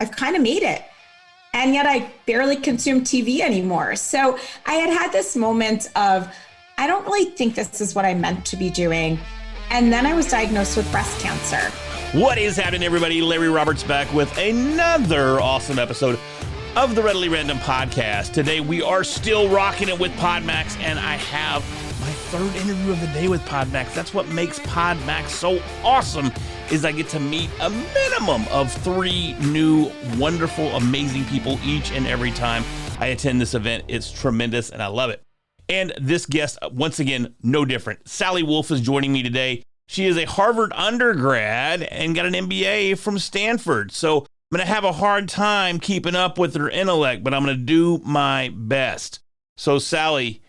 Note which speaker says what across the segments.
Speaker 1: I've kind of made it. And yet I barely consume TV anymore. So I had this moment of, I don't really think this is what I meant to be doing. And then I was diagnosed with breast cancer.
Speaker 2: What is happening, everybody? Larry Roberts back with another awesome episode of the Readily Random podcast. Today, we are still rocking it with Podmax, and I have my third interview of the day with Podmax. That's what makes Podmax so awesome, is I get to meet a minimum of 3 new, wonderful, amazing people each and every time I attend this event. It's tremendous, and I love it. And this guest, once again, no different. Sally Wolf is joining me today. She is a Harvard undergrad and got an MBA from Stanford. So I'm going to have a hard time keeping up with her intellect, but I'm going to do my best. So Sally,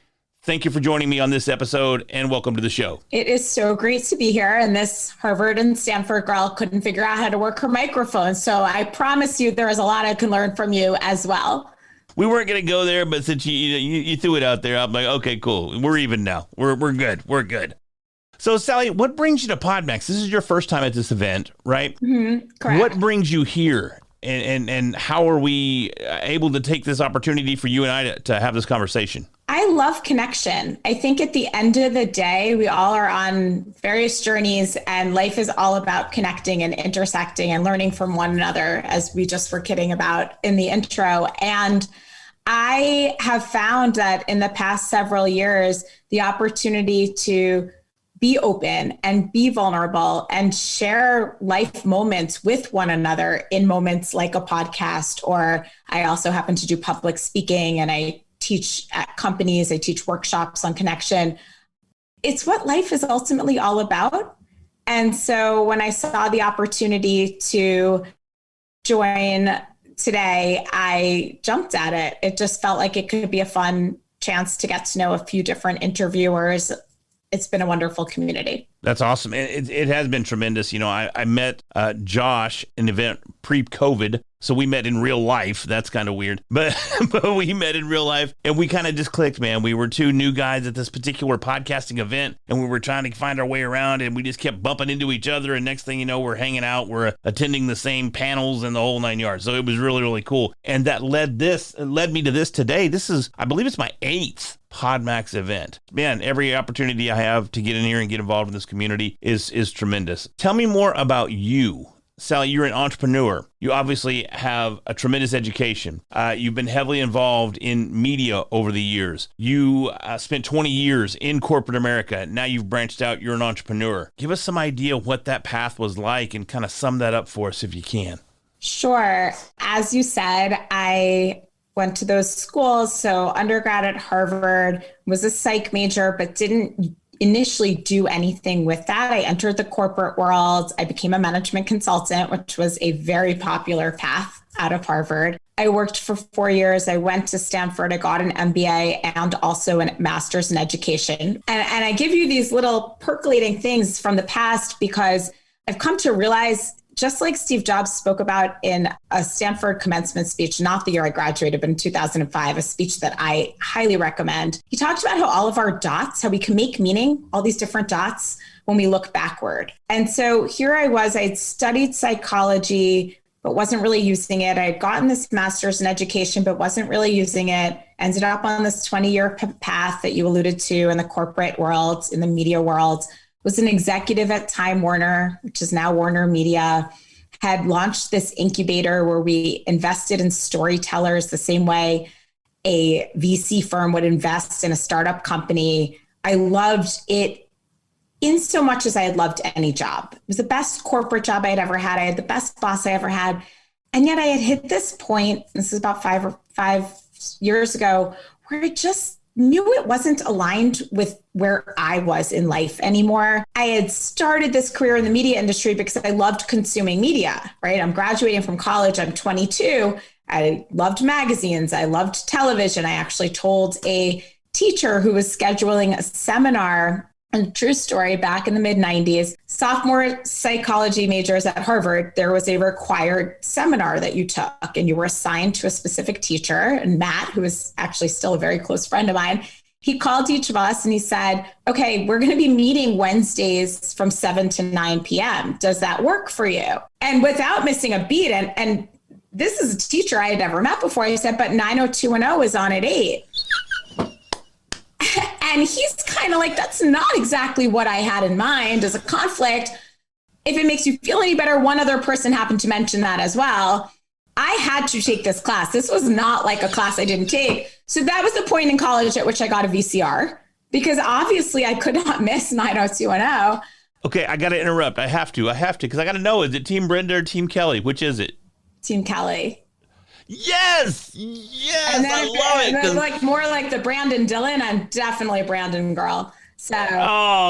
Speaker 2: thank you for joining me on this episode, and welcome to the show.
Speaker 1: It is so great to be here. And this Harvard and Stanford girl couldn't figure out how to work her microphone. So I promise you there is a lot I can learn from you as well.
Speaker 2: We weren't going to go there, but since you threw it out there, I'm like, okay, cool. We're even now. We're good. We're good. So Sally, what brings you to Podmax? This is your first time at this event, right?
Speaker 1: Mm-hmm, correct.
Speaker 2: What brings you here? And how are we able to take this opportunity for you and I to have this conversation?
Speaker 1: I love connection. I think at the end of the day, we all are on various journeys, and life is all about connecting and intersecting and learning from one another, as we just were kidding about in the intro. And I have found that in the past several years, the opportunity to be open and be vulnerable and share life moments with one another in moments like a podcast, or I also happen to do public speaking and I teach at companies, I teach workshops on connection. It's what life is ultimately all about. And so when I saw the opportunity to join today, I jumped at it. It just felt like it could be a fun chance to get to know a few different interviewers. It's been a wonderful community.
Speaker 2: That's awesome. It has been tremendous. You know, I met Josh in an event pre-COVID. So we met in real life. That's kind of weird. But we met in real life and we kind of just clicked, man. We were 2 new guys at this particular podcasting event and we were trying to find our way around and we just kept bumping into each other. And next thing you know, we're hanging out. We're attending the same panels and the whole 9 yards. So it was really, really cool. And that led me to this today. This is, I believe it's my 8th Podmax event. Man, every opportunity I have to get in here and get involved in this community is tremendous. Tell me more about you. Sally, you're an entrepreneur. You obviously have a tremendous education. You've been heavily involved in media over the years. You spent 20 years in corporate America. Now you've branched out. You're an entrepreneur. Give us some idea what that path was like and kind of sum that up for us if you can.
Speaker 1: Sure. As you said, I went to those schools. So undergrad at Harvard, was a psych major, but didn't initially do anything with that. I entered the corporate world. I became a management consultant, which was a very popular path out of Harvard. I worked for 4 years. I went to Stanford. I got an MBA and also a master's in education. And I give you these little percolating things from the past because I've come to realize, just like Steve Jobs spoke about in a Stanford commencement speech, not the year I graduated, but in 2005, a speech that I highly recommend. He talked about how all of our dots, how we can make meaning, all these different dots when we look backward. And so here I was, I had studied psychology, but wasn't really using it. I had gotten this master's in education, but wasn't really using it. Ended up on this 20-year path that you alluded to in the corporate world, in the media world. Was an executive at Time Warner, which is now WarnerMedia, had launched this incubator where we invested in storytellers the same way a VC firm would invest in a startup company. I loved it in so much as I had loved any job. It was the best corporate job I had ever had. I had the best boss I ever had. And yet I had hit this point, this is about 5 years ago, where I just knew it wasn't aligned with where I was in life anymore. I had started this career in the media industry because I loved consuming media, right? I'm graduating from college. I'm 22. I loved magazines. I loved television. I actually told a teacher who was scheduling a seminar, a true story, back in the mid-90s, sophomore psychology majors at Harvard, there was a required seminar that you took and you were assigned to a specific teacher. And Matt, who is actually still a very close friend of mine, he called each of us and he said, okay, we're going to be meeting Wednesdays from 7 to 9 p.m. Does that work for you? And without missing a beat, and this is a teacher I had never met before. I said, but 90210 is on at 8. And he's kind of like, that's not exactly what I had in mind as a conflict. If it makes you feel any better, one other person happened to mention that as well. I had to take this class. This was not like a class I didn't take. So that was the point in college at which I got a VCR, because obviously I could not miss 90210.
Speaker 2: Okay, I got to interrupt. I have to, because I got to know, is it Team Brenda or Team Kelly? Which is it?
Speaker 1: Team Kelly.
Speaker 2: Yes,
Speaker 1: and then,
Speaker 2: I love it.
Speaker 1: And then like more like the Brandon Dillon, I'm definitely a Brandon girl. So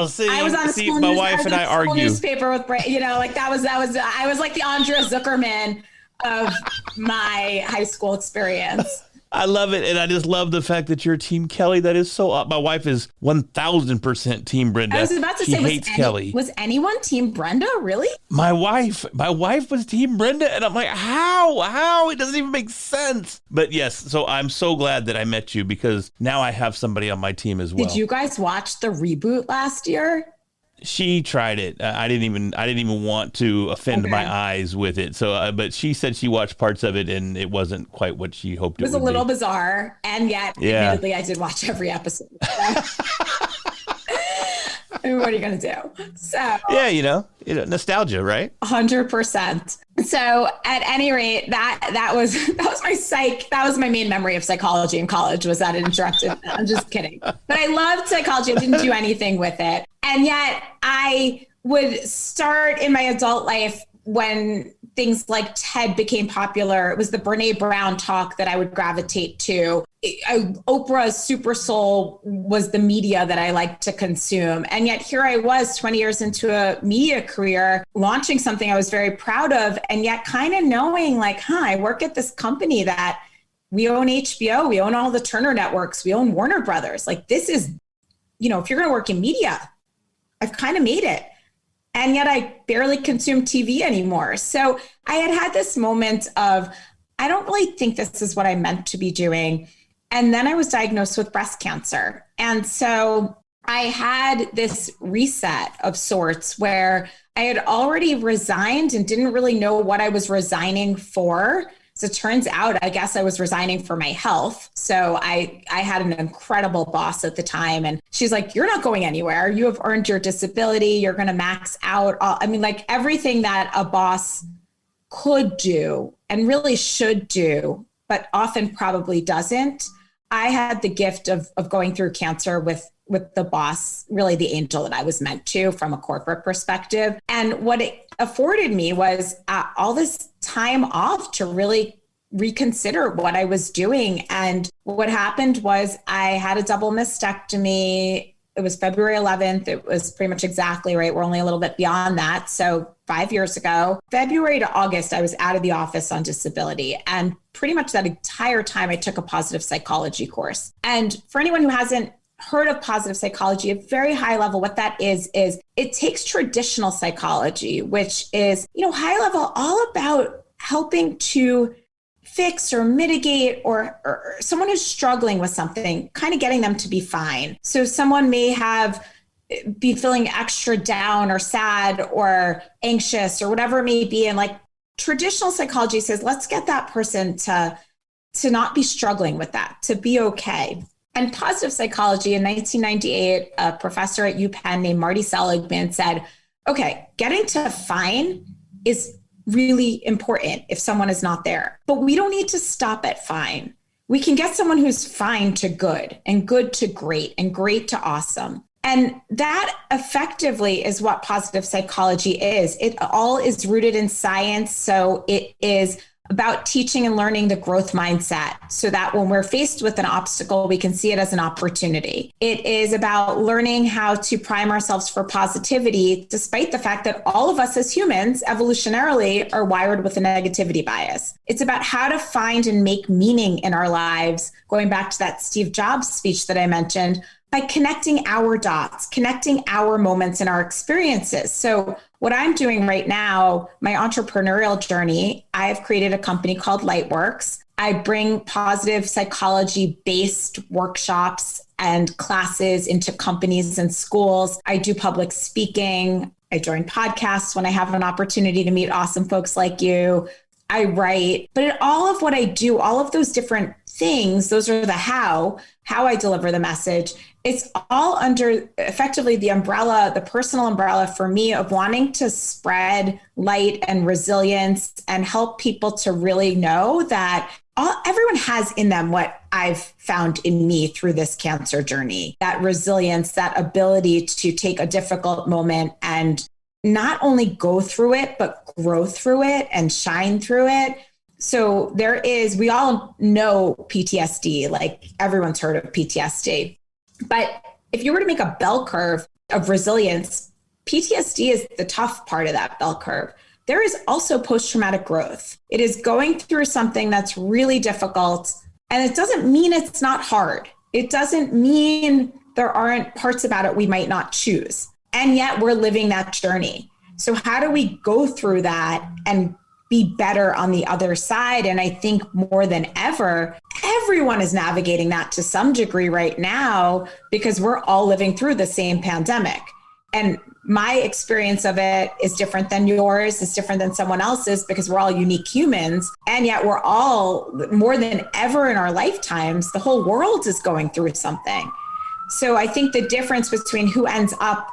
Speaker 2: see,
Speaker 1: I was on the school
Speaker 2: my wife and I argue.
Speaker 1: Newspaper with, like that was I was like the Andrea Zuckerman of my high school experience.
Speaker 2: I love it, and I just love the fact that you're Team Kelly. That is so. My wife is 1,000% Team Brenda.
Speaker 1: I was about to
Speaker 2: she
Speaker 1: say,
Speaker 2: hates Kelly.
Speaker 1: Was anyone Team Brenda? Really?
Speaker 2: My wife was Team Brenda, and I'm like, how? It doesn't even make sense. But yes, so I'm so glad that I met you, because now I have somebody on my team as well.
Speaker 1: Did you guys watch the reboot last year?
Speaker 2: She tried it. I didn't even want to offend my eyes with it. So, but she said she watched parts of it and it wasn't quite what she hoped it would be.
Speaker 1: It was a little bizarre, and yet, admittedly, I did watch every episode. So. I mean, what are you gonna do? So
Speaker 2: yeah, nostalgia, right?
Speaker 1: 100%. So at any rate, that was my psych. That was my main memory of psychology in college, was that it interrupted. I'm just kidding. But I loved psychology. I didn't do anything with it. And yet I would start in my adult life when things like TED became popular. It was the Brene Brown talk that I would gravitate to. Oprah's Super Soul was the media that I liked to consume. And yet here I was 20 years into a media career, launching something I was very proud of, and yet kind of knowing like, I work at this company that we own HBO, we own all the Turner networks, we own Warner Brothers. Like, this is, if you're going to work in media, I've kind of made it. And yet I barely consume TV anymore. So I had this moment of, I don't really think this is what I meant to be doing. And then I was diagnosed with breast cancer. And so I had this reset of sorts where I had already resigned and didn't really know what I was resigning for. So it turns out, I guess I was resigning for my health. So I had an incredible boss at the time. And she's like, you're not going anywhere. You have earned your disability. You're going to max out. Like everything that a boss could do and really should do, but often probably doesn't. I had the gift of going through cancer with the boss, really the angel that I was meant to from a corporate perspective. And what it afforded me was all this time off to really reconsider what I was doing. And what happened was I had a double mastectomy. It was February 11th. It was pretty much exactly right. We're only a little bit beyond that. So 5 years ago, February to August, I was out of the office on disability. And pretty much that entire time, I took a positive psychology course. And for anyone who hasn't heard of positive psychology, at very high level, what that is it takes traditional psychology, which is, high level, all about helping to fix or mitigate or someone who's struggling with something, kind of getting them to be fine. So someone may be feeling extra down or sad or anxious or whatever it may be. And like traditional psychology says, let's get that person to not be struggling with that, to be okay. And positive psychology in 1998, a professor at UPenn named Marty Seligman said, okay, getting to fine is really important if someone is not there, but we don't need to stop at fine. We can get someone who's fine to good and good to great and great to awesome. And that effectively is what positive psychology is. It all is rooted in science. So it is about teaching and learning the growth mindset so that when we're faced with an obstacle, we can see it as an opportunity. It is about learning how to prime ourselves for positivity, despite the fact that all of us as humans evolutionarily are wired with a negativity bias. It's about how to find and make meaning in our lives, going back to that Steve Jobs speech that I mentioned, by connecting our dots, connecting our moments and our experiences. So what I'm doing right now, my entrepreneurial journey, I've created a company called Lightworks. I bring positive psychology-based workshops and classes into companies and schools. I do public speaking. I join podcasts when I have an opportunity to meet awesome folks like you. I write, but in all of what I do, all of those different things, those are the how I deliver the message. It's all under effectively the umbrella, the personal umbrella for me of wanting to spread light and resilience and help people to really know that everyone has in them what I've found in me through this cancer journey, that resilience, that ability to take a difficult moment and not only go through it, but grow through it and shine through it. So we all know PTSD, like everyone's heard of PTSD. But if you were to make a bell curve of resilience, PTSD is the tough part of that bell curve. There is also post-traumatic growth. It is going through something that's really difficult. And it doesn't mean it's not hard. It doesn't mean there aren't parts about it we might not choose. And yet we're living that journey. So how do we go through that and be better on the other side? And I think more than ever, everyone is navigating that to some degree right now because we're all living through the same pandemic. And my experience of it is different than yours, it's different than someone else's because we're all unique humans. And yet we're all, more than ever in our lifetimes, the whole world is going through something. So I think the difference between who ends up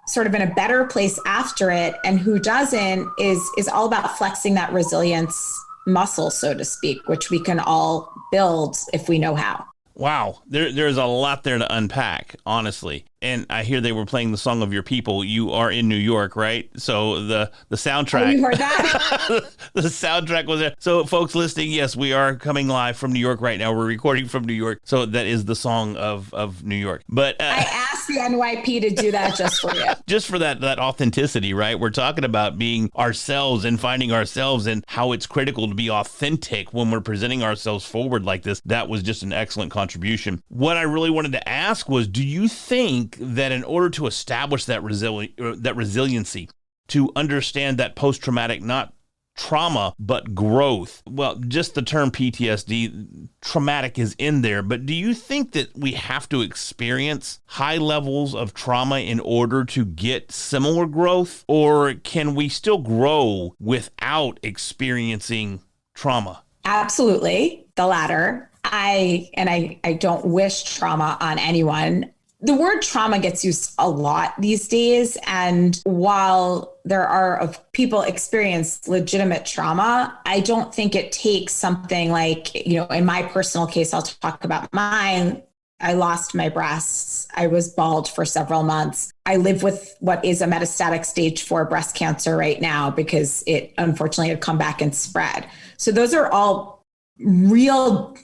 Speaker 1: sort of in a better place after it and who doesn't is all about flexing that resilience muscle, so to speak, which we can all build if we know how.
Speaker 2: Wow. There's a lot there to unpack, honestly. And I hear they were playing the song of your people. You are in New York, right? So the soundtrack. Oh,
Speaker 1: you heard that?
Speaker 2: The soundtrack was there. So folks listening, yes, we are coming live from New York right now. We're recording from New York. So that is the song of New York. But
Speaker 1: I asked the NYP to do that just for you.
Speaker 2: Just for that authenticity, right? We're talking about being ourselves and finding ourselves and how it's critical to be authentic when we're presenting ourselves forward like this. That was just an excellent contribution. What I really wanted to ask was, do you think that in order to establish that resiliency, to understand that post-traumatic, not trauma, but growth, well, just the term PTSD, traumatic is in there, but do you think that we have to experience high levels of trauma in order to get similar growth, or can we still grow without experiencing trauma?
Speaker 1: Absolutely, the latter. I don't wish trauma on anyone. The word trauma gets used a lot these days. And while there are people experience legitimate trauma, I don't think it takes something like, in my personal case, I'll talk about mine. I lost my breasts. I was bald for several months. I live with what is a metastatic stage 4 breast cancer right now because it unfortunately had come back and spread. So those are all real,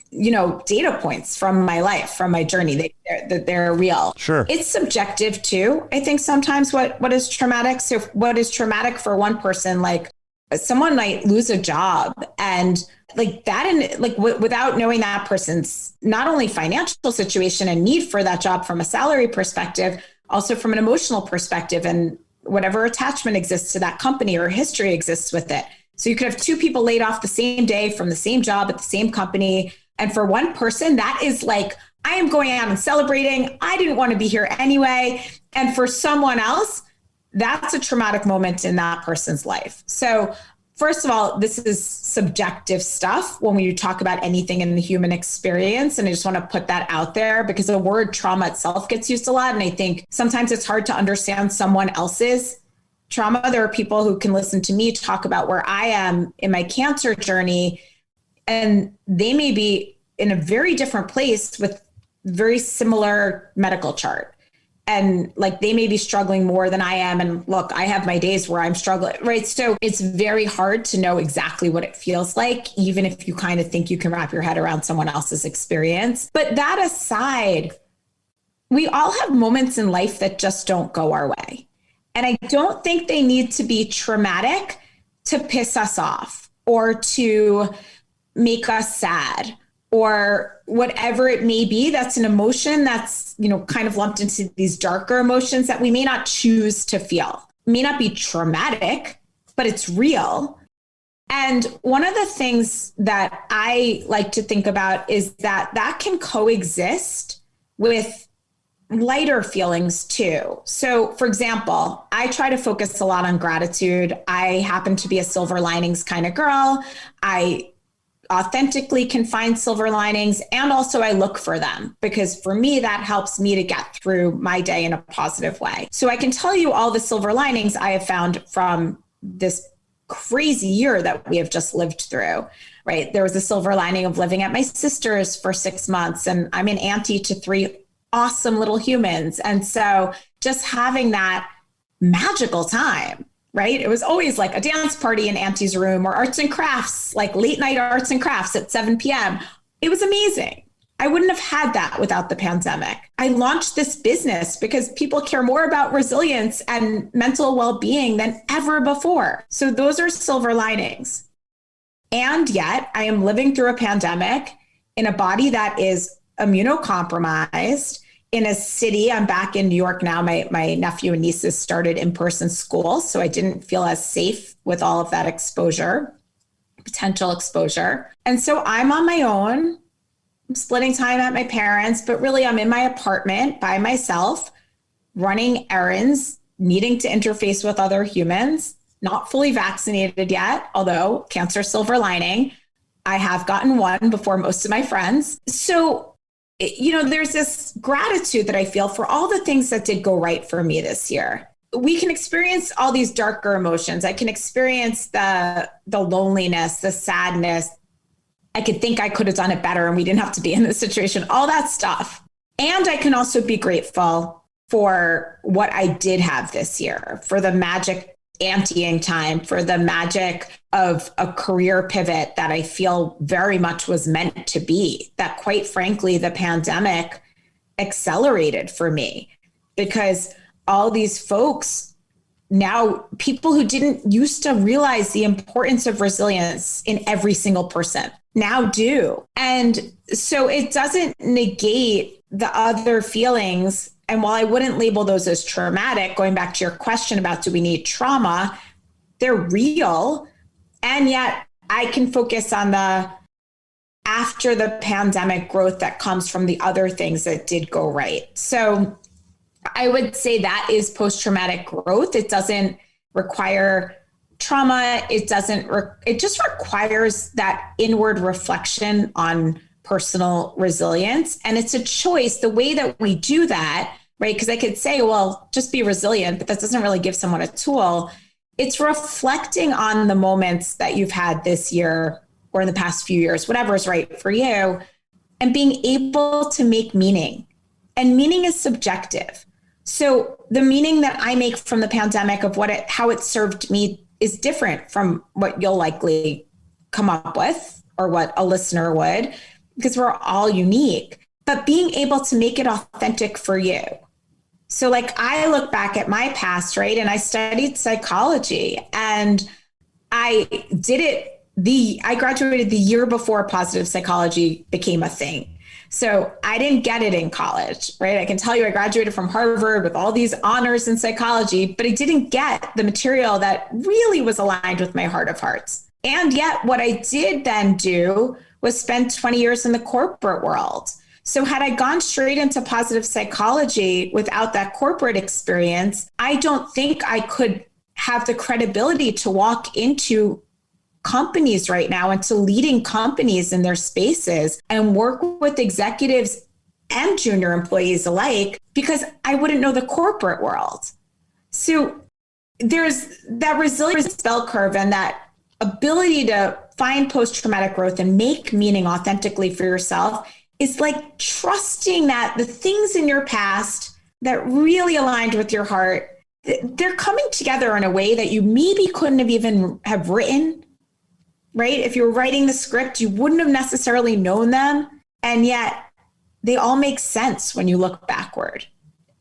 Speaker 1: data points from my life, from my journey. They're real.
Speaker 2: Sure.
Speaker 1: It's subjective too. I think sometimes what is traumatic. So what is traumatic for one person, like someone might lose a job and like that, and like without knowing that person's not only financial situation and need for that job from a salary perspective, also from an emotional perspective and whatever attachment exists to that company or history exists with it. So you could have two people laid off the same day from the same job at the same company. And for one person, that is like, I am going out and celebrating. I didn't want to be here anyway. And for someone else, that's a traumatic moment in that person's life. So first of all, this is subjective stuff when we talk about anything in the human experience. And I just want to put that out there because the word trauma itself gets used a lot. And I think sometimes it's hard to understand someone else's trauma. There are people who can listen to me talk about where I am in my cancer journey, and they may be in a very different place with very similar medical chart. And like, they may be struggling more than I am. And look, I have my days where I'm struggling, right? So it's very hard to know exactly what it feels like, even if you kind of think you can wrap your head around someone else's experience. But that aside, we all have moments in life that just don't go our way. And I don't think they need to be traumatic to piss us off or to make us sad or whatever it may be. That's an emotion that's, kind of lumped into these darker emotions that we may not choose to feel. It may not be traumatic, but it's real. And one of the things that I like to think about is that can coexist with lighter feelings too. So, for example, I try to focus a lot on gratitude. I happen to be a silver linings kind of girl. I authentically can find silver linings, and also I look for them because for me, that helps me to get through my day in a positive way. So I can tell you all the silver linings I have found from this crazy year that we have just lived through, right? There was a silver lining of living at my sister's for 6 months, and I'm an auntie to 3 awesome little humans. And so just having that magical time, right? It was always like a dance party in Auntie's room or arts and crafts, like late night arts and crafts at 7 p.m. It was amazing. I wouldn't have had that without the pandemic. I launched this business because people care more about resilience and mental well-being than ever before. So those are silver linings. And yet I am living through a pandemic in a body that is immunocompromised, in a city. I'm back in New York now. My nephew and nieces started in-person school, so I didn't feel as safe with all of that exposure, potential exposure. And so I'm on my own. I'm splitting time at my parents', but really I'm in my apartment by myself, running errands, needing to interface with other humans, not fully vaccinated yet, although cancer silver lining. I have gotten one before most of my friends. So there's this gratitude that I feel for all the things that did go right for me this year. We can experience all these darker emotions. I can experience the loneliness, the sadness. I could think I could have done it better and we didn't have to be in this situation, all that stuff. And I can also be grateful for what I did have this year, for the magic auntieing time, for the magic of a career pivot that I feel very much was meant to be, that quite frankly, the pandemic accelerated for me because all these folks now, people who didn't used to realize the importance of resilience in every single person now do. And so it doesn't negate the other feelings. And while I wouldn't label those as traumatic, going back to your question about do we need trauma, they're real. And yet I can focus on the after the pandemic growth that comes from the other things that did go right. So I would say that is post-traumatic growth. It doesn't require trauma. It just requires that inward reflection on personal resilience. And it's a choice, the way that we do that, right? Because I could say, well, just be resilient, but that doesn't really give someone a tool. It's reflecting on the moments that you've had this year or in the past few years, whatever is right for you, and being able to make meaning. And meaning is subjective. So the meaning that I make from the pandemic of how it served me is different from what you'll likely come up with or what a listener would, because we're all unique, but being able to make it authentic for you. So like I look back at my past, right? And I studied psychology and I graduated the year before positive psychology became a thing. So I didn't get it in college, right? I can tell you I graduated from Harvard with all these honors in psychology, but I didn't get the material that really was aligned with my heart of hearts. And yet what I did then do was spend 20 years in the corporate world. So had I gone straight into positive psychology without that corporate experience, I don't think I could have the credibility to walk into companies right now and to leading companies in their spaces and work with executives and junior employees alike, because I wouldn't know the corporate world. So there's that resilience bell curve and that ability to find post-traumatic growth and make meaning authentically for yourself is like trusting that the things in your past that really aligned with your heart, they're coming together in a way that you maybe couldn't have even have written. Right? If you were writing the script, you wouldn't have necessarily known them. And yet they all make sense when you look backward.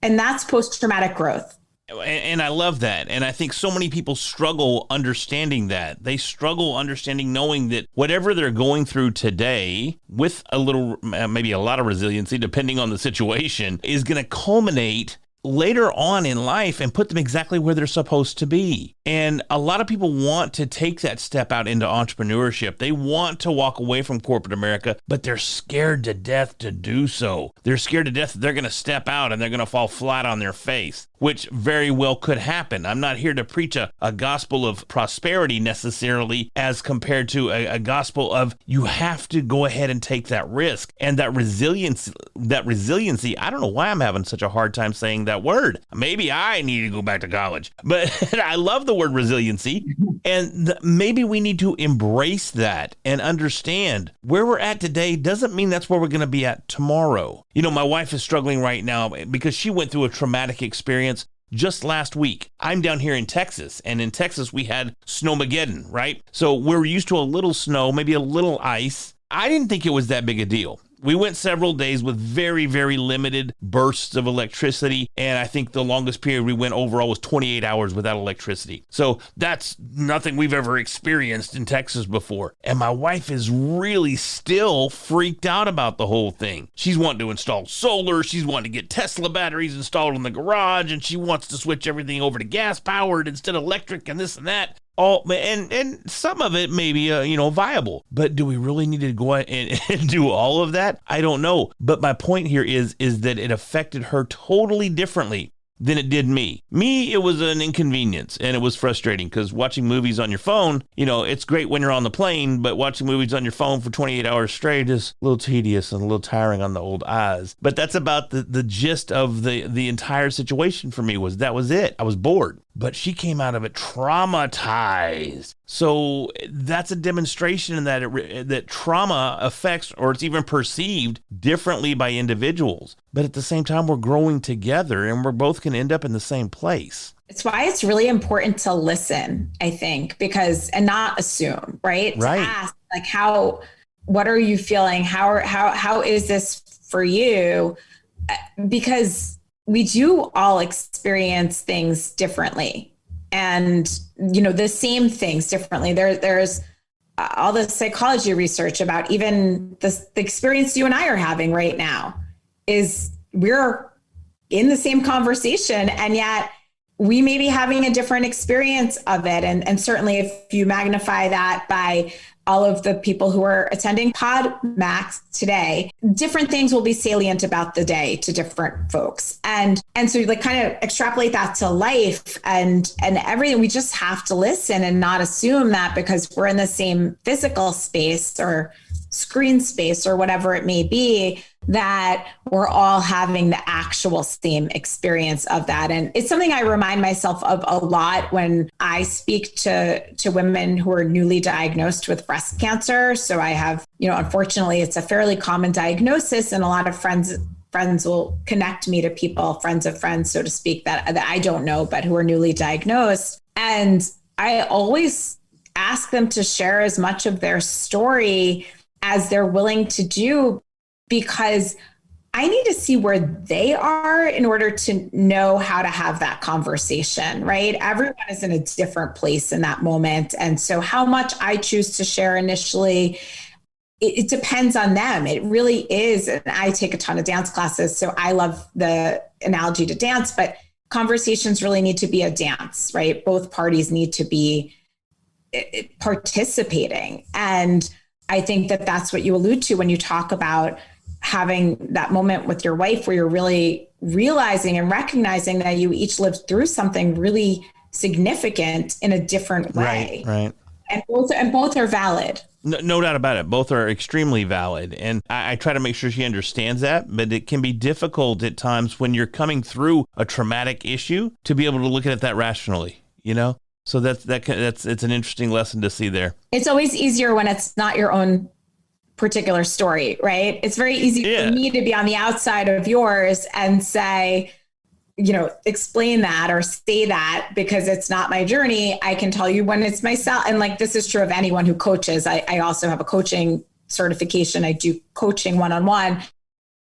Speaker 1: And that's post-traumatic growth.
Speaker 2: And I love that. And I think so many people struggle understanding that. They struggle understanding knowing that whatever they're going through today with a little, maybe a lot of resiliency, depending on the situation, is going to culminate later on in life and put them exactly where they're supposed to be. And a lot of people want to take that step out into entrepreneurship. They want to walk away from corporate America, but they're scared to death to do so. They're scared to death that they're going to step out and they're going to fall flat on their face, which very well could happen. I'm not here to preach a gospel of prosperity necessarily as compared to a gospel of you have to go ahead and take that risk. And that resiliency, I don't know why I'm having such a hard time saying that word. Maybe I need to go back to college, but I love the word resiliency. And maybe we need to embrace that and understand where we're at today doesn't mean that's where we're going to be at tomorrow. You know, my wife is struggling right now because she went through a traumatic experience just last week. I'm down here in Texas, and in Texas we had snowmageddon, right? So we're used to a little snow, maybe a little ice. I didn't think it was that big a deal. We went several days with very, very limited bursts of electricity, and I think the longest period we went overall was 28 hours without electricity. So that's nothing we've ever experienced in Texas before. And my wife is really still freaked out about the whole thing. She's wanting to install solar, she's wanting to get Tesla batteries installed in the garage, and she wants to switch everything over to gas-powered instead of electric and this and that. All and some of it may be viable, but do we really need to go out and do all of that? I don't know. But my point here is that it affected her totally differently than it did me. Me, it was an inconvenience and it was frustrating because watching movies on your phone, it's great when you're on the plane, but watching movies on your phone for 28 hours straight is a little tedious and a little tiring on the old eyes. But that's about the gist of the entire situation for me. Was it. I was bored. But she came out of it traumatized. So that's a demonstration that trauma affects, or it's even perceived differently by individuals. But at the same time, we're growing together and we're both going to end up in the same place.
Speaker 1: It's why it's really important to listen, I think, and not assume, right?
Speaker 2: Right.
Speaker 1: To ask, what are you feeling? How is this for you? Because we do all experience things differently and, the same things differently. There's all the psychology research about even the experience you and I are having right now is we're in the same conversation and yet we may be having a different experience of it. And certainly if you magnify that by all of the people who are attending Podmax today, different things will be salient about the day to different folks. And so you kind of extrapolate that to life and everything. We just have to listen and not assume that because we're in the same physical space or screen space or whatever it may be, that we're all having the actual same experience of that. And it's something I remind myself of a lot when I speak to women who are newly diagnosed with breast cancer. So I have, unfortunately, it's a fairly common diagnosis, and a lot of friends will connect me to people, friends of friends, so to speak, that I don't know, but who are newly diagnosed. And I always ask them to share as much of their story as they're willing to do, because I need to see where they are in order to know how to have that conversation, right? Everyone is in a different place in that moment. And so how much I choose to share initially, it depends on them. It really is. And I take a ton of dance classes, so I love the analogy to dance, but conversations really need to be a dance, right? Both parties need to be participating. And I think that that's what you allude to when you talk about having that moment with your wife where you're really realizing and recognizing that you each lived through something really significant in a different way.
Speaker 2: Right.
Speaker 1: And both are valid.
Speaker 2: No doubt about it. Both are extremely valid. And I try to make sure she understands that, but it can be difficult at times when you're coming through a traumatic issue to be able to look at that rationally, So it's an interesting lesson to see there. It's
Speaker 1: always easier when it's not your own particular story, right? It's very easy for me to be on the outside of yours and say, explain that or say that because it's not my journey. I can tell you when it's myself. And this is true of anyone who coaches. I also have a coaching certification. I do coaching one-on-one.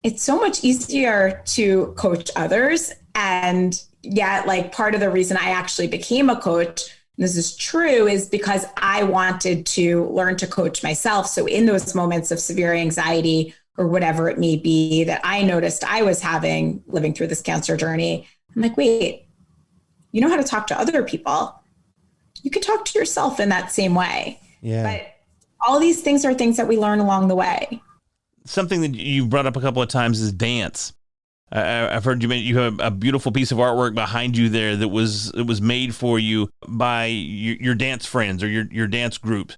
Speaker 1: It's so much easier to coach others. And yet, part of the reason I actually became a coach, and this is true, is because I wanted to learn to coach myself. So in those moments of severe anxiety or whatever it may be that I noticed I was having living through this cancer journey, I'm like, wait, you know how to talk to other people. You could talk to yourself in that same way.
Speaker 2: Yeah.
Speaker 1: But all these things are things that we learn along the way.
Speaker 2: Something that you brought up a couple of times is dance. I've heard you have a beautiful piece of artwork behind you there that was made for you by your dance friends or your dance group.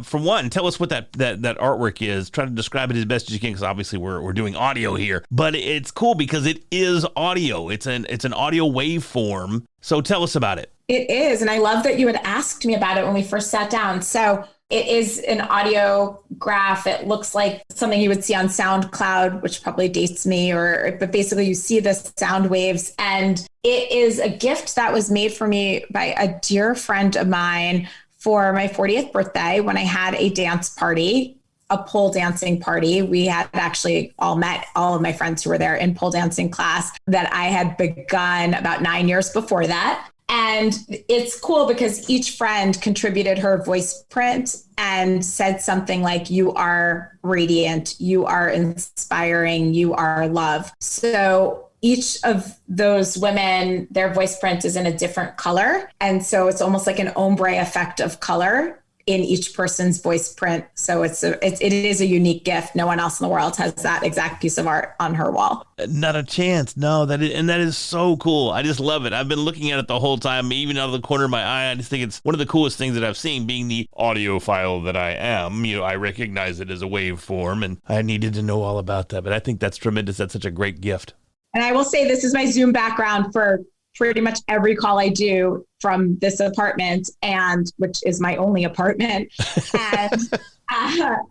Speaker 2: For one, tell us what that artwork is. Try to describe it as best as you can, because obviously we're doing audio here. But it's cool because it is audio. It's an audio waveform. So tell us about it.
Speaker 1: It is, and I love that you had asked me about it when we first sat down. So it is an audio graph. It looks like something you would see on SoundCloud, which probably dates me, but basically you see the sound waves. And it is a gift that was made for me by a dear friend of mine for my 40th birthday when I had a dance party, a pole dancing party. We had actually all met all of my friends who were there in pole dancing class that I had begun about 9 years before that. And it's cool because each friend contributed her voice print and said something like, you are radiant, you are inspiring, you are love. So each of those women, their voice print is in a different color. And so it's almost like an ombre effect of color in each person's voice print. So it is a unique gift. No one else in the world has that exact piece of art on her wall.
Speaker 2: Not a chance. No, that is so cool. I just love it. I've been looking at it the whole time, even out of the corner of my eye. I just think it's one of the coolest things that I've seen. Being the audiophile that I am, I recognize it as a waveform, and I needed to know all about that. But I think that's tremendous. That's such a great gift.
Speaker 1: And I will say this is my Zoom background for pretty much every call I do from this apartment, and which is my only apartment.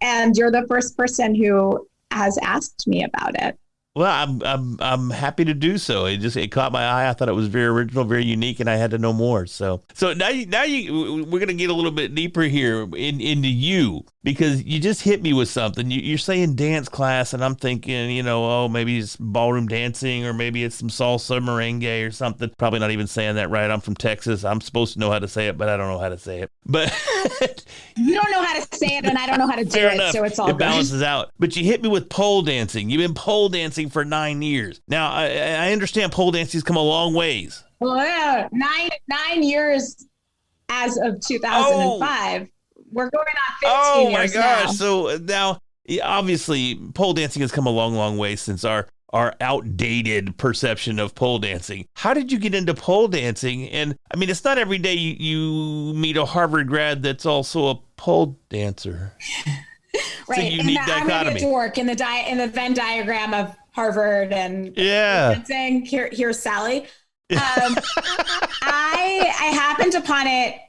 Speaker 1: And you're the first person who has asked me about it.
Speaker 2: Well, I'm happy to do so. It caught my eye. I thought it was very original, very unique, and I had to know more. So now we're gonna get a little bit deeper here into you, because you just hit me with something. You're saying dance class, and I'm thinking, maybe it's ballroom dancing, or maybe it's some salsa, merengue, or something. Probably not even saying that right. I'm from Texas. I'm supposed to know how to say it, but I don't know how to say it. But
Speaker 1: you don't know how to say it, and I don't know how to do
Speaker 2: Fair
Speaker 1: it.
Speaker 2: enough.
Speaker 1: So it's all
Speaker 2: it balances out. But you hit me with pole dancing. You've been pole dancing for 9 years. Now, I understand pole dancing's come a long ways.
Speaker 1: Well, yeah, 9 years as of 2005. Oh. We're going on 15 years now. Oh, my gosh.
Speaker 2: So now, obviously, pole dancing has come a long, long way since our outdated perception of pole dancing. How did you get into pole dancing? And, I mean, it's not every day you meet a Harvard grad that's also a pole dancer.
Speaker 1: Right.
Speaker 2: It's a unique dichotomy.
Speaker 1: I'm going to work in the Venn diagram of Harvard and dancing. Here's Sally. I happened upon it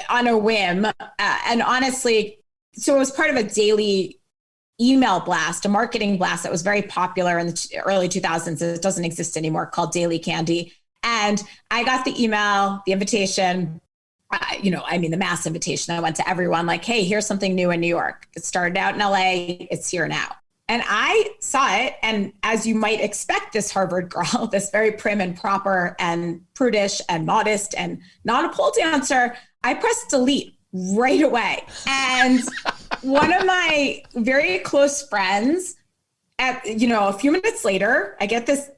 Speaker 1: on a whim, and honestly, so it was part of a daily email blast, a marketing blast that was very popular in the early 2000s. It doesn't exist anymore, called Daily Candy. And I got the email, the invitation, the mass invitation. I went to everyone like, hey, here's something new in New York. It started out in LA. It's here now. And I saw it. And as you might expect, this Harvard girl, this very prim and proper and prudish and modest and not a pole dancer, I pressed delete right away. And one of my very close friends, a few minutes later, I get this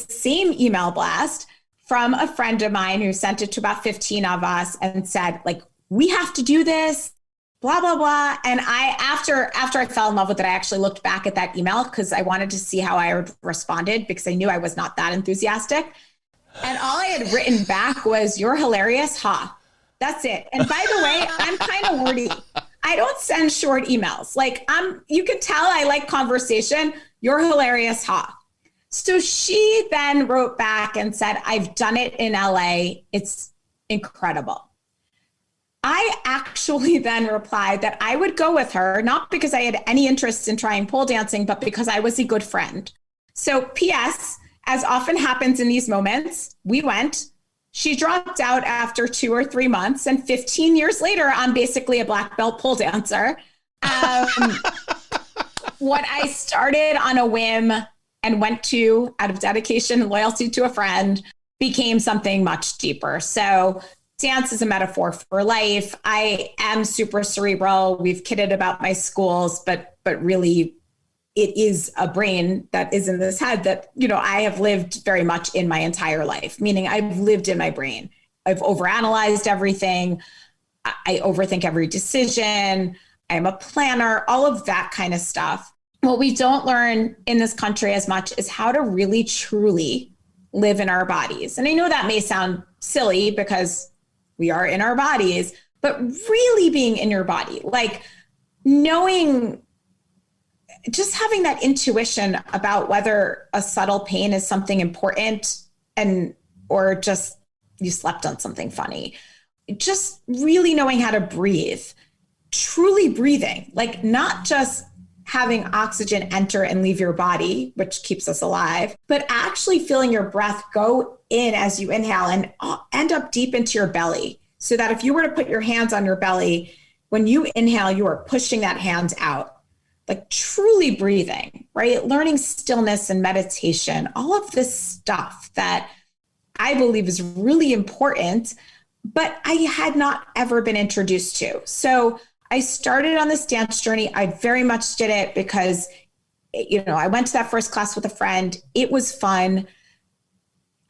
Speaker 1: same email blast from a friend of mine who sent it to about 15 of us and said, like, we have to do this, blah, blah, blah. And after I fell in love with it, I actually looked back at that email because I wanted to see how I responded, because I knew I was not that enthusiastic. And all I had written back was, you're hilarious, ha. That's it. And by the way, I'm kind of wordy. I don't send short emails. Like, you could tell I like conversation. You're hilarious, ha. So she then wrote back and said, I've done it in LA. It's incredible. I actually then replied that I would go with her, not because I had any interest in trying pole dancing, but because I was a good friend. So P.S., as often happens in these moments, we went. She dropped out after 2 or 3 months, and 15 years later, I'm basically a black belt pole dancer. What I started on a whim and went to out of dedication and loyalty to a friend became something much deeper. So dance is a metaphor for life. I am super cerebral. We've kidded about my schools, but really it is a brain that is in this head that, I have lived very much in my entire life, meaning I've lived in my brain. I've overanalyzed everything. I overthink every decision. I'm a planner, all of that kind of stuff. What we don't learn in this country as much is how to really, truly live in our bodies. And I know that may sound silly because we are in our bodies, but really being in your body, like knowing, just having that intuition about whether a subtle pain is something important or just you slept on something funny. Just really knowing how to breathe, truly breathing, like not just having oxygen enter and leave your body, which keeps us alive, but actually feeling your breath go in as you inhale and end up deep into your belly. So that if you were to put your hands on your belly, when you inhale, you are pushing that hand out, like truly breathing, right? Learning stillness and meditation, all of this stuff that I believe is really important, but I had not ever been introduced to. So I started on this dance journey. I very much did it because, I went to that first class with a friend. It was fun.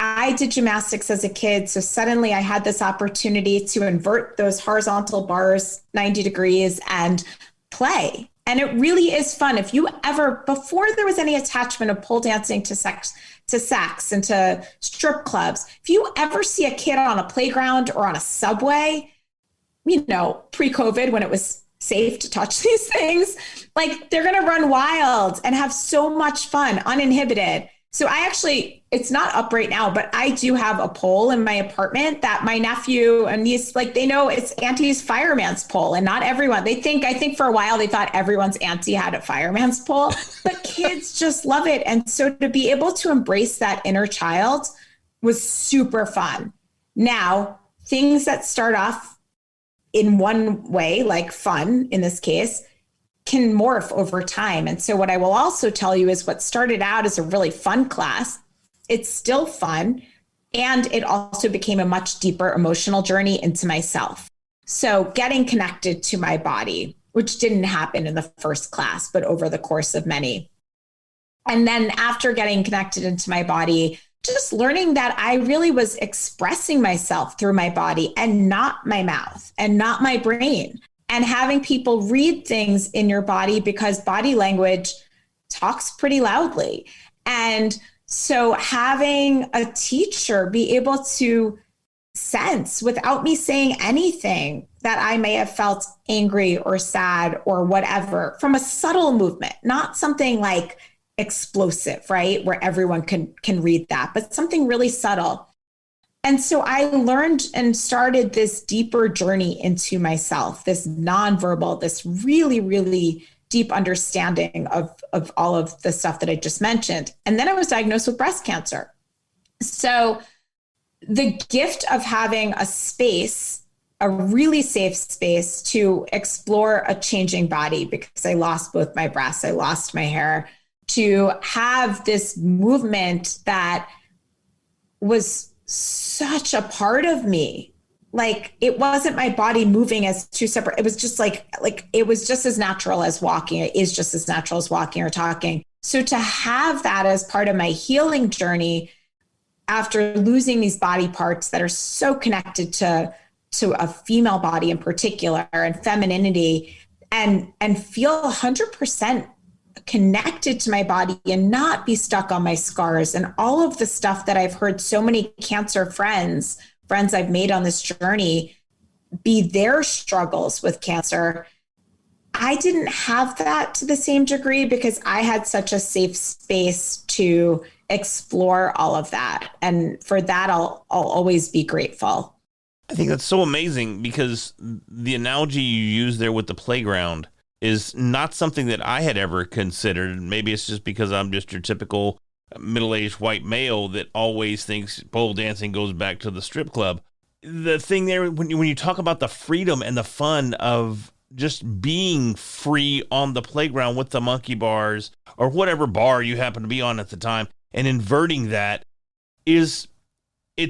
Speaker 1: I did gymnastics as a kid. So suddenly I had this opportunity to invert those horizontal bars 90 degrees and play. And it really is fun. If you ever, before there was any attachment of pole dancing to sex and to strip clubs, if you ever see a kid on a playground or on a subway, pre-COVID when it was safe to touch these things, like they're going to run wild and have so much fun, uninhibited. So it's not up right now, but I do have a pole in my apartment that my nephew and niece, like they know it's auntie's fireman's pole, and not everyone. I think for a while they thought everyone's auntie had a fireman's pole, but kids just love it. And so to be able to embrace that inner child was super fun. Now, things that start off in one way, like fun in this case, can morph over time. And so what I will also tell you is what started out as a really fun class, it's still fun. And it also became a much deeper emotional journey into myself. So getting connected to my body, which didn't happen in the first class, but over the course of many. And then after getting connected into my body, just learning that I really was expressing myself through my body and not my mouth and not my brain. And having people read things in your body because body language talks pretty loudly. And so having a teacher be able to sense without me saying anything that I may have felt angry or sad or whatever from a subtle movement, not something like explosive, right? Where everyone can read that, but something really subtle. And so I learned and started this deeper journey into myself, this nonverbal, this really, really deep understanding of all of the stuff that I just mentioned. And then I was diagnosed with breast cancer. So the gift of having a space, a really safe space to explore a changing body, because I lost both my breasts, I lost my hair, to have this movement that was such a part of me. Like it wasn't my body moving as two separate. It was just like it was just as natural as walking. It is just as natural as walking or talking. So to have that as part of my healing journey after losing these body parts that are so connected to a female body in particular and femininity, and feel 100% connected to my body and not be stuck on my scars and all of the stuff that I've heard so many cancer friends I've made on this journey be their struggles with cancer. I didn't have that to the same degree because I had such a safe space to explore all of that. And for that, I'll always be grateful.
Speaker 2: I think that's so amazing because the analogy you use there with the playground is not something that I had ever considered. Maybe it's just because I'm just your typical middle-aged white male that always thinks pole dancing goes back to the strip club. The thing there, when you talk about the freedom and the fun of just being free on the playground with the monkey bars or whatever bar you happen to be on at the time, and inverting that it's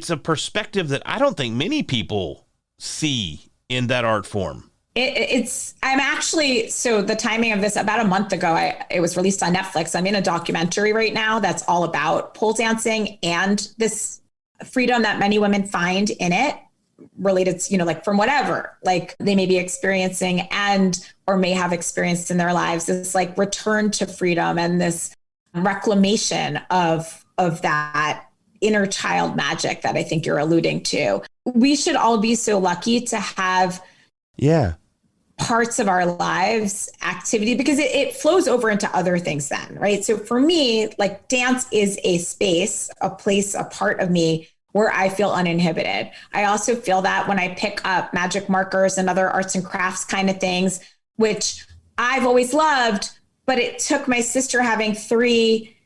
Speaker 2: a perspective that I don't think many people see in that art form.
Speaker 1: I'm actually, so the timing of this, about a month ago, it was released on Netflix. I'm in a documentary right now that's all about pole dancing and this freedom that many women find in it, related to, like from whatever, like they may be experiencing or may have experienced in their lives, this like return to freedom and this reclamation of that inner child magic that I think you're alluding to. We should all be so lucky to have parts of our lives activity, because it flows over into other things then, right? So for me, like dance is a space, a place, a part of me where I feel uninhibited. I also feel that when I pick up magic markers and other arts and crafts kind of things, which I've always loved, but it took my sister having 3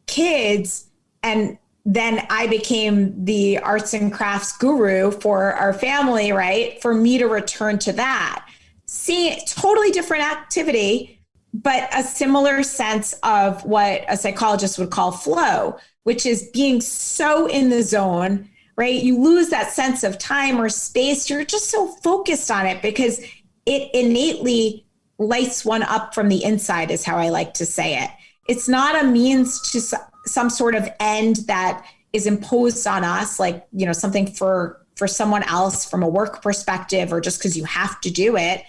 Speaker 1: kids, and then I became the arts and crafts guru for our family, right? For me to return to that. See, totally different activity, but a similar sense of what a psychologist would call flow, which is being so in the zone, right? You lose that sense of time or space. You're just so focused on it because it innately lights one up from the inside, is how I like to say it. It's not a means to some sort of end that is imposed on us, like, something for someone else from a work perspective, or just because you have to do it.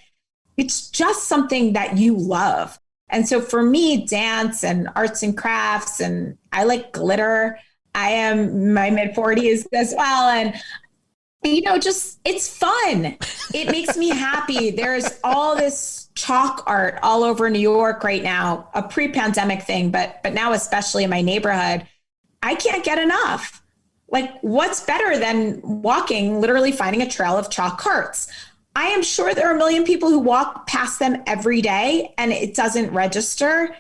Speaker 1: It's just something that you love. And so for me, dance and arts and crafts, and I like glitter. I am my mid-40s as well. And, just it's fun. It makes me happy. There's all this chalk art all over New York right now, a pre-pandemic thing, but now especially in my neighborhood, I can't get enough. Like, what's better than walking, literally finding a trail of chalk carts? I am sure there are a million people who walk past them every day and it doesn't register.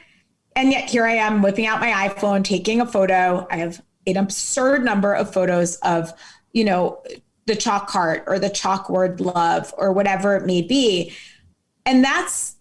Speaker 1: And yet here I am whipping out my iPhone, taking a photo. I have an absurd number of photos of, the chalk cart or the chalk word love or whatever it may be. And that's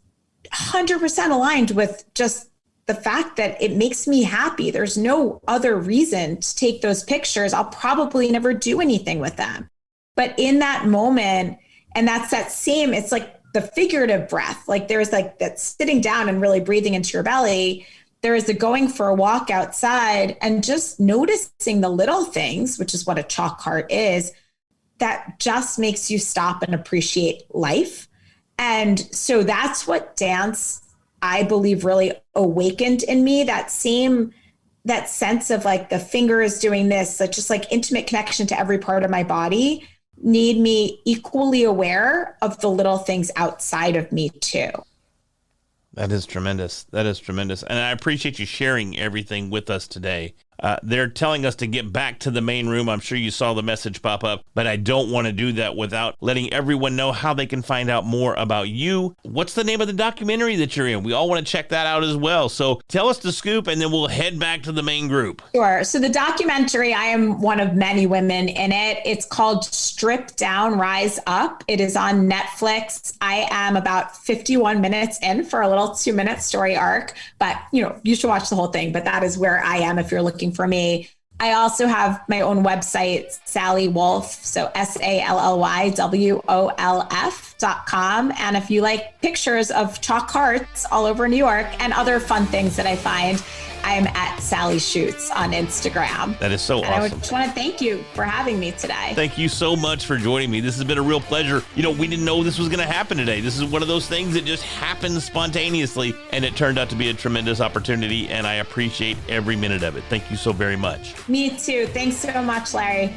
Speaker 1: 100% aligned with just the fact that it makes me happy. There's no other reason to take those pictures. I'll probably never do anything with them. But in that moment, and that's it's like the figurative breath. Like there's like that sitting down and really breathing into your belly. There is the going for a walk outside and just noticing the little things, which is what a chalk cart is, that just makes you stop and appreciate life. And so that's what dance, I believe, really awakened in me, that sense of like the finger is doing this, that just like intimate connection to every part of my body, made me equally aware of the little things outside of me too.
Speaker 2: That is tremendous. That is tremendous. And I appreciate you sharing everything with us today. They're telling us to get back to the main room. I'm sure you saw the message pop up, but I don't want to do that without letting everyone know how they can find out more about you. What's the name of the documentary that you're in? We all want to check that out as well. So tell us the scoop, and then we'll head back to the main group.
Speaker 1: Sure. So the documentary, I am one of many women in it. It's called Strip Down, Rise Up. It is on Netflix. I am about 51 minutes in for a little 2-minute story arc, but you should watch the whole thing. But that is where I am if you're looking for me. I also have my own website, Sally Wolf, so SALLYWOLF.com. And if you like pictures of chalk carts all over New York and other fun things that I find, I'm at Sally Shoots on Instagram.
Speaker 2: That is so awesome.
Speaker 1: I just want to thank you for having me today.
Speaker 2: Thank you so much for joining me. This has been a real pleasure. We didn't know this was going to happen today. This is one of those things that just happened spontaneously, and it turned out to be a tremendous opportunity, and I appreciate every minute of it. Thank you so very much.
Speaker 1: Me too. Thanks so much, Larry.